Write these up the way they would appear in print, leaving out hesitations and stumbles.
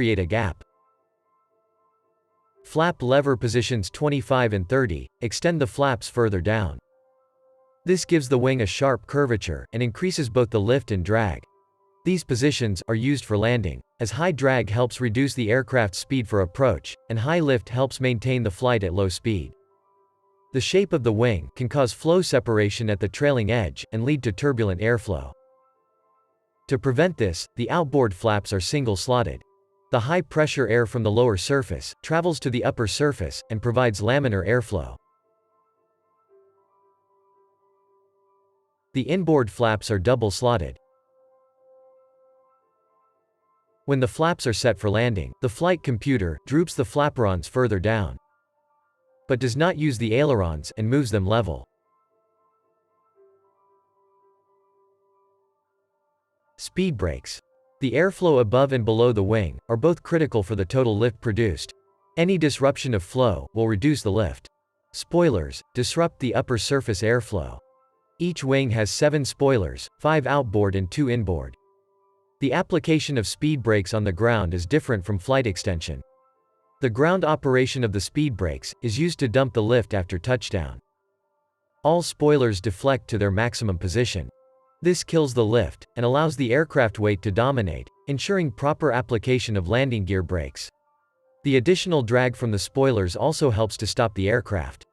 create a gap. Flap lever positions 25 and 30, extend the flaps further down. This gives the wing a sharp curvature, and increases both the lift and drag. These positions are used for landing, as high drag helps reduce the aircraft's speed for approach, and high lift helps maintain the flight at low speed. The shape of the wing can cause flow separation at the trailing edge, and lead to turbulent airflow. To prevent this, the outboard flaps are single-slotted. The high-pressure air from the lower surface travels to the upper surface, and provides laminar airflow. The inboard flaps are double-slotted. When the flaps are set for landing, the flight computer droops the flaperons further down, but does not use the ailerons and moves them level. Speed brakes. The airflow above and below the wing are both critical for the total lift produced. Any disruption of flow will reduce the lift. Spoilers disrupt the upper surface airflow. Each wing has 7 spoilers, 5 outboard and 2 inboard. The application of speed brakes on the ground is different from flight extension. The ground operation of the speed brakes is used to dump the lift after touchdown. All spoilers deflect to their maximum position. This kills the lift, and allows the aircraft weight to dominate, ensuring proper application of landing gear brakes. The additional drag from the spoilers also helps to stop the aircraft.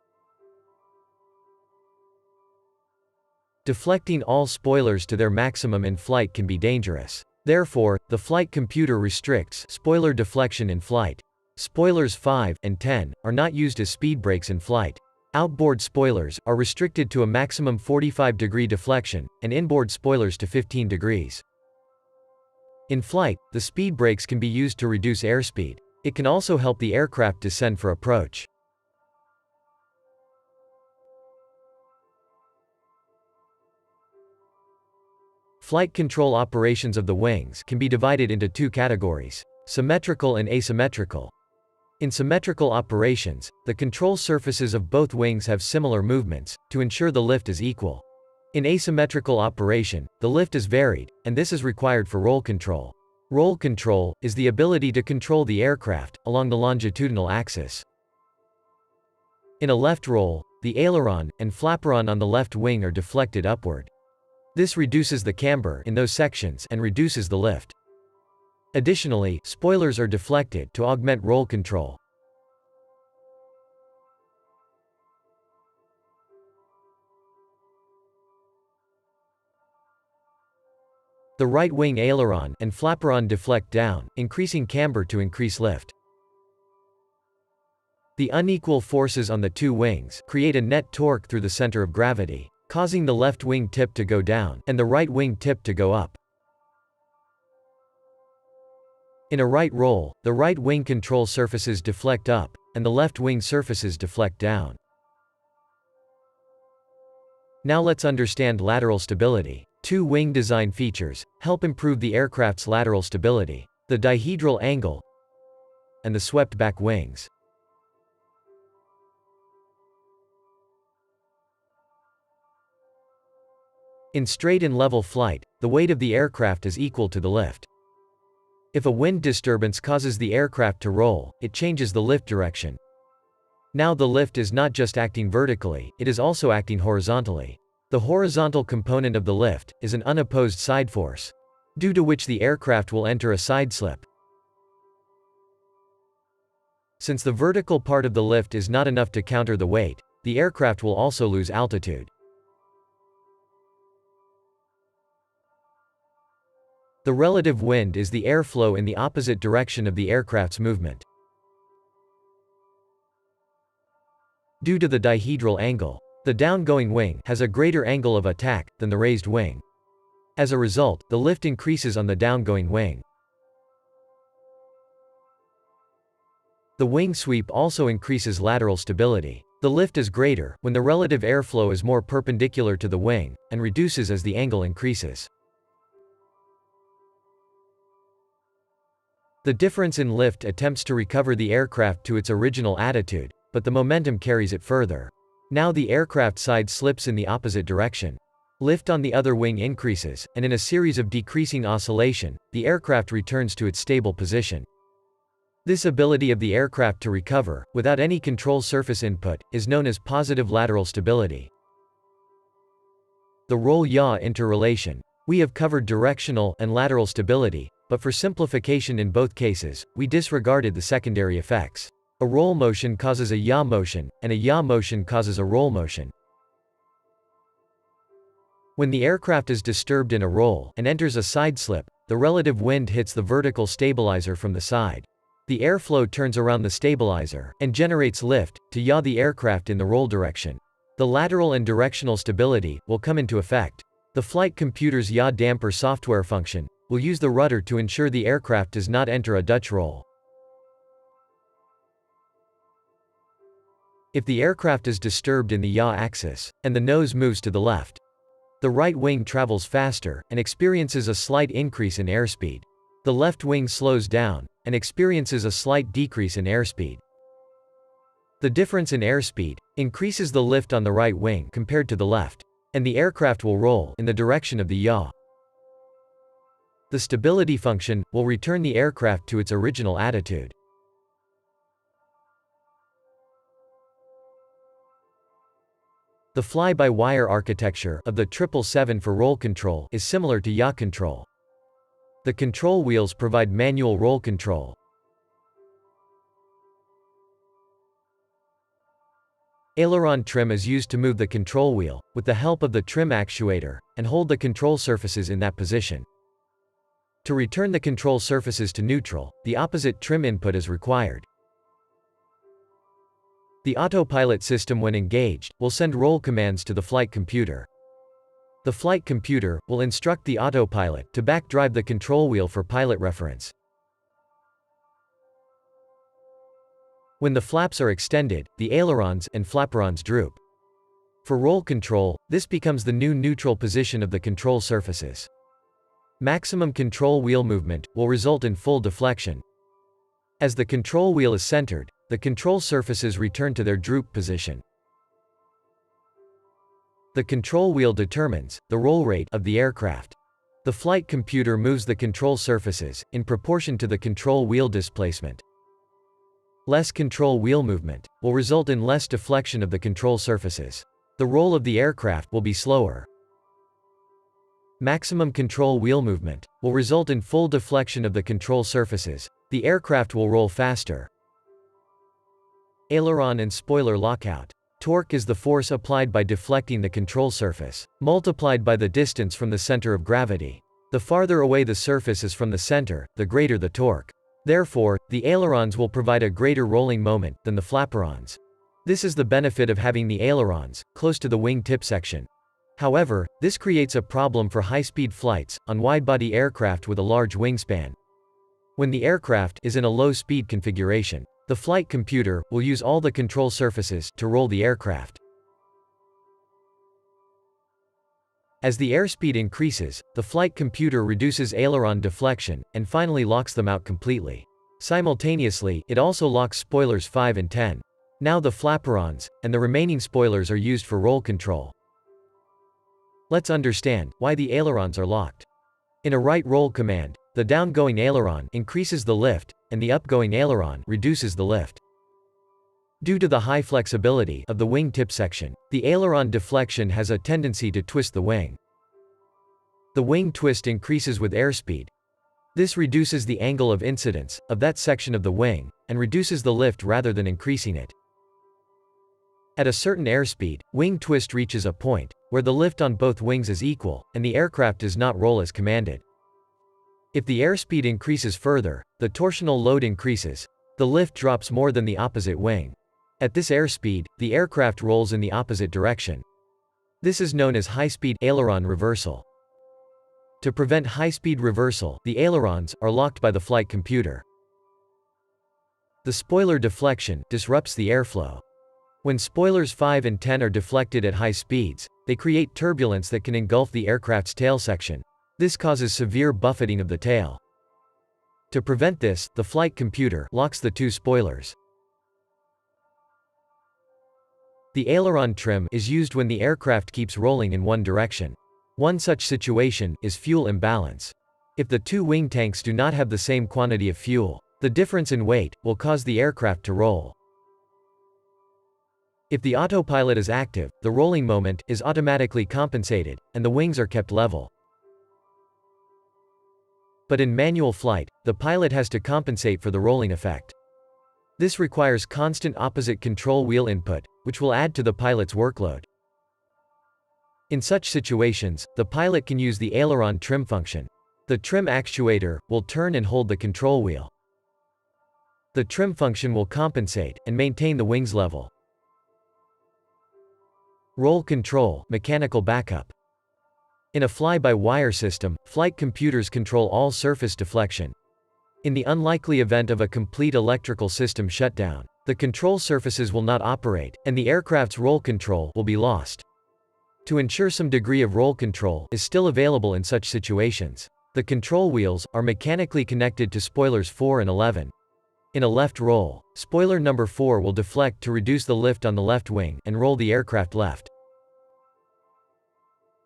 Deflecting all spoilers to their maximum in flight can be dangerous. Therefore, the flight computer restricts spoiler deflection in flight. Spoilers 5 and 10 are not used as speed brakes in flight. Outboard spoilers are restricted to a maximum 45-degree deflection, and inboard spoilers to 15 degrees. In flight, the speed brakes can be used to reduce airspeed. It can also help the aircraft descend for approach. Flight control operations of the wings can be divided into 2 categories: symmetrical and asymmetrical. In symmetrical operations, the control surfaces of both wings have similar movements, to ensure the lift is equal. In asymmetrical operation, the lift is varied, and this is required for roll control. Roll control is the ability to control the aircraft along the longitudinal axis. In a left roll, the aileron and flaperon on the left wing are deflected upward. This reduces the camber in those sections and reduces the lift. Additionally, spoilers are deflected to augment roll control. The right wing aileron and flaperon deflect down, increasing camber to increase lift. The unequal forces on the 2 wings create a net torque through the center of gravity, causing the left wing tip to go down, and the right wing tip to go up. In a right roll, the right wing control surfaces deflect up, and the left wing surfaces deflect down. Now let's understand lateral stability. 2 wing design features help improve the aircraft's lateral stability: the dihedral angle and the swept back wings. In straight and level flight, the weight of the aircraft is equal to the lift. If a wind disturbance causes the aircraft to roll, it changes the lift direction. Now the lift is not just acting vertically, it is also acting horizontally. The horizontal component of the lift is an unopposed side force, due to which the aircraft will enter a side slip. Since the vertical part of the lift is not enough to counter the weight, the aircraft will also lose altitude. The relative wind is the airflow in the opposite direction of the aircraft's movement. Due to the dihedral angle, the downgoing wing has a greater angle of attack than the raised wing. As a result, the lift increases on the downgoing wing. The wing sweep also increases lateral stability. The lift is greater when the relative airflow is more perpendicular to the wing, and reduces as the angle increases. The difference in lift attempts to recover the aircraft to its original attitude, but the momentum carries it further. Now the aircraft side slips in the opposite direction. Lift on the other wing increases, and in a series of decreasing oscillation, the aircraft returns to its stable position. This ability of the aircraft to recover, without any control surface input, is known as positive lateral stability. The roll-yaw interrelation. We have covered directional and lateral stability, but for simplification in both cases, we disregarded the secondary effects. A roll motion causes a yaw motion, and a yaw motion causes a roll motion. When the aircraft is disturbed in a roll and enters a side slip, the relative wind hits the vertical stabilizer from the side. The airflow turns around the stabilizer and generates lift to yaw the aircraft in the roll direction. The lateral and directional stability will come into effect. The flight computer's yaw damper software function will use the rudder to ensure the aircraft does not enter a Dutch roll. If the aircraft is disturbed in the yaw axis, and the nose moves to the left, the right wing travels faster and experiences a slight increase in airspeed. The left wing slows down and experiences a slight decrease in airspeed. The difference in airspeed increases the lift on the right wing compared to the left, and the aircraft will roll in the direction of the yaw. The stability function will return the aircraft to its original attitude. The fly-by-wire architecture of the 777 for roll control is similar to yaw control. The control wheels provide manual roll control. Aileron trim is used to move the control wheel, with the help of the trim actuator, and hold the control surfaces in that position. To return the control surfaces to neutral, the opposite trim input is required. The autopilot system, when engaged, will send roll commands to the flight computer. The flight computer will instruct the autopilot to backdrive the control wheel for pilot reference. When the flaps are extended, the ailerons and flaperons droop. For roll control, this becomes the new neutral position of the control surfaces. Maximum control wheel movement will result in full deflection. As the control wheel is centered, the control surfaces return to their droop position. The control wheel determines the roll rate of the aircraft. The flight computer moves the control surfaces in proportion to the control wheel displacement. Less control wheel movement will result in less deflection of the control surfaces. The roll of the aircraft will be slower. Maximum control wheel movement will result in full deflection of the control surfaces. The aircraft will roll faster. Aileron and spoiler lockout. Torque is the force applied by deflecting the control surface, multiplied by the distance from the center of gravity. The farther away the surface is from the center, the greater the torque. Therefore, the ailerons will provide a greater rolling moment than the flaperons. This is the benefit of having the ailerons close to the wing tip section. However, this creates a problem for high-speed flights on wide-body aircraft with a large wingspan. When the aircraft is in a low-speed configuration, the flight computer will use all the control surfaces to roll the aircraft. As the airspeed increases, the flight computer reduces aileron deflection, and finally locks them out completely. Simultaneously, it also locks spoilers 5 and 10. Now the flaperons, and the remaining spoilers are used for roll control. Let's understand why the ailerons are locked. In a right roll command, the downgoing aileron increases the lift, and the upgoing aileron reduces the lift. Due to the high flexibility of the wing tip section, the aileron deflection has a tendency to twist the wing. The wing twist increases with airspeed. This reduces the angle of incidence of that section of the wing, and reduces the lift rather than increasing it. At a certain airspeed, wing twist reaches a point where the lift on both wings is equal, and the aircraft does not roll as commanded. If the airspeed increases further, the torsional load increases. The lift drops more than the opposite wing. At this airspeed, the aircraft rolls in the opposite direction. This is known as high-speed aileron reversal. To prevent high-speed reversal, the ailerons are locked by the flight computer. The spoiler deflection disrupts the airflow. When spoilers 5 and 10 are deflected at high speeds, they create turbulence that can engulf the aircraft's tail section. This causes severe buffeting of the tail. To prevent this, the flight computer locks the two spoilers. The aileron trim is used when the aircraft keeps rolling in one direction. One such situation is fuel imbalance. If the two wing tanks do not have the same quantity of fuel, The difference in weight will cause the aircraft to roll. If the autopilot is active, the rolling moment is automatically compensated, and the wings are kept level. But in manual flight, the pilot has to compensate for the rolling effect. This requires constant opposite control wheel input, which will add to the pilot's workload. In such situations, the pilot can use the aileron trim function. The trim actuator will turn and hold the control wheel. The trim function will compensate and maintain the wings level. Roll control, mechanical backup. In a fly-by-wire system, flight computers control all surface deflection. In the unlikely event of a complete electrical system shutdown, the control surfaces will not operate, and the aircraft's roll control will be lost. To ensure some degree of roll control is still available in such situations, the control wheels are mechanically connected to spoilers 4 and 11. In a left roll, spoiler number 4 will deflect to reduce the lift on the left wing and roll the aircraft left.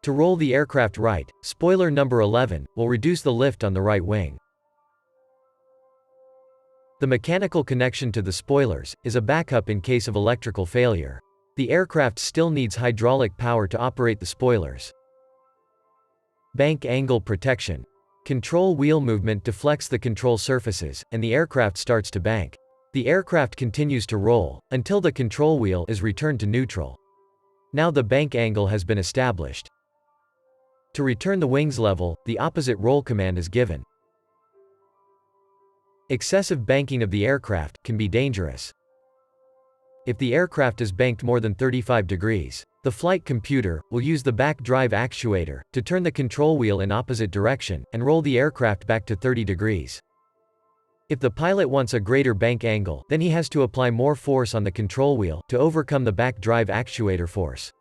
To roll the aircraft right, spoiler number 11 will reduce the lift on the right wing. The mechanical connection to the spoilers is a backup in case of electrical failure. The aircraft still needs hydraulic power to operate the spoilers. Bank angle protection. Control wheel movement deflects the control surfaces, and the aircraft starts to bank. The aircraft continues to roll until the control wheel is returned to neutral. Now the bank angle has been established. To return the wings level, the opposite roll command is given. Excessive banking of the aircraft can be dangerous. If the aircraft is banked more than 35 degrees, the flight computer will use the back drive actuator to turn the control wheel in opposite direction and roll the aircraft back to 30 degrees. If the pilot wants a greater bank angle, then he has to apply more force on the control wheel to overcome the back drive actuator force.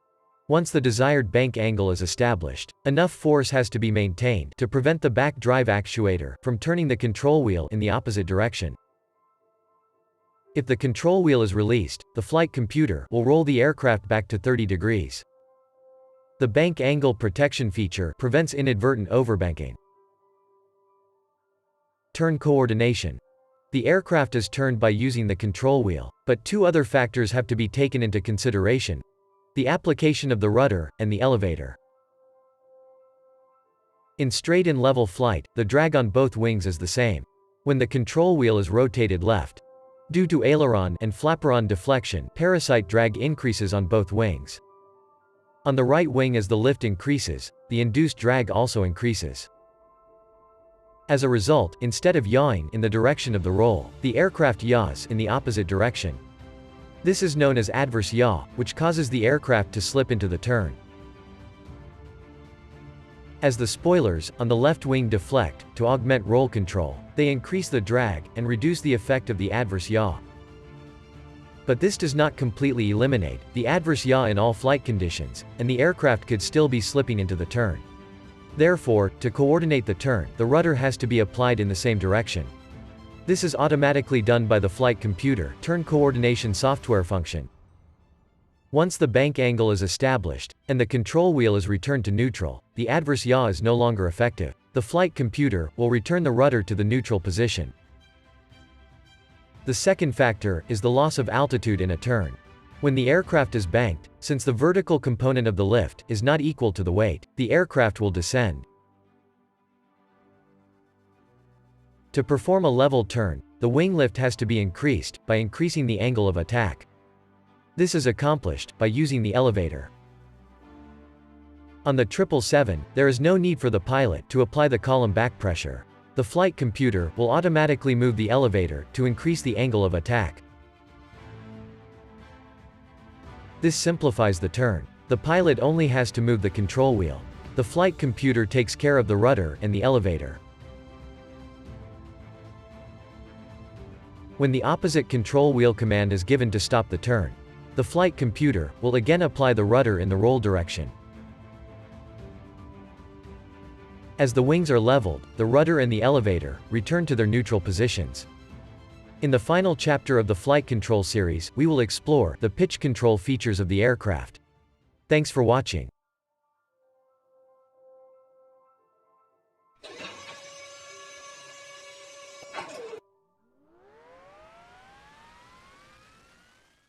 Once the desired bank angle is established, enough force has to be maintained to prevent the back drive actuator from turning the control wheel in the opposite direction. If the control wheel is released, the flight computer will roll the aircraft back to 30 degrees. The bank angle protection feature prevents inadvertent overbanking. Turn coordination. The aircraft is turned by using the control wheel, but two other factors have to be taken into consideration: the application of the rudder and the elevator. In straight and level flight, the drag on both wings is the same. When the control wheel is rotated left, due to aileron and flaperon deflection, parasite drag increases on both wings. On the right wing, as the lift increases, the induced drag also increases. As a result, instead of yawing in the direction of the roll, the aircraft yaws in the opposite direction. This is known as adverse yaw, which causes the aircraft to slip into the turn. As the spoilers on the left wing deflect to augment roll control, they increase the drag and reduce the effect of the adverse yaw. But this does not completely eliminate the adverse yaw in all flight conditions, and the aircraft could still be slipping into the turn. Therefore, to coordinate the turn, the rudder has to be applied in the same direction. This is automatically done by the flight computer turn coordination software function. Once the bank angle is established, and the control wheel is returned to neutral, the adverse yaw is no longer effective. The flight computer will return the rudder to the neutral position. The second factor is the loss of altitude in a turn. When the aircraft is banked, since the vertical component of the lift is not equal to the weight, the aircraft will descend. To perform a level turn, the wing lift has to be increased by increasing the angle of attack. This is accomplished by using the elevator. On the 777, there is no need for the pilot to apply the column back pressure. The flight computer will automatically move the elevator to increase the angle of attack. This simplifies the turn. The pilot only has to move the control wheel. The flight computer takes care of the rudder and the elevator. When the opposite control wheel command is given to stop the turn, the flight computer will again apply the rudder in the roll direction. As the wings are leveled, the rudder and the elevator return to their neutral positions. In the final chapter of the flight control series, we will explore the pitch control features of the aircraft. Thanks for watching.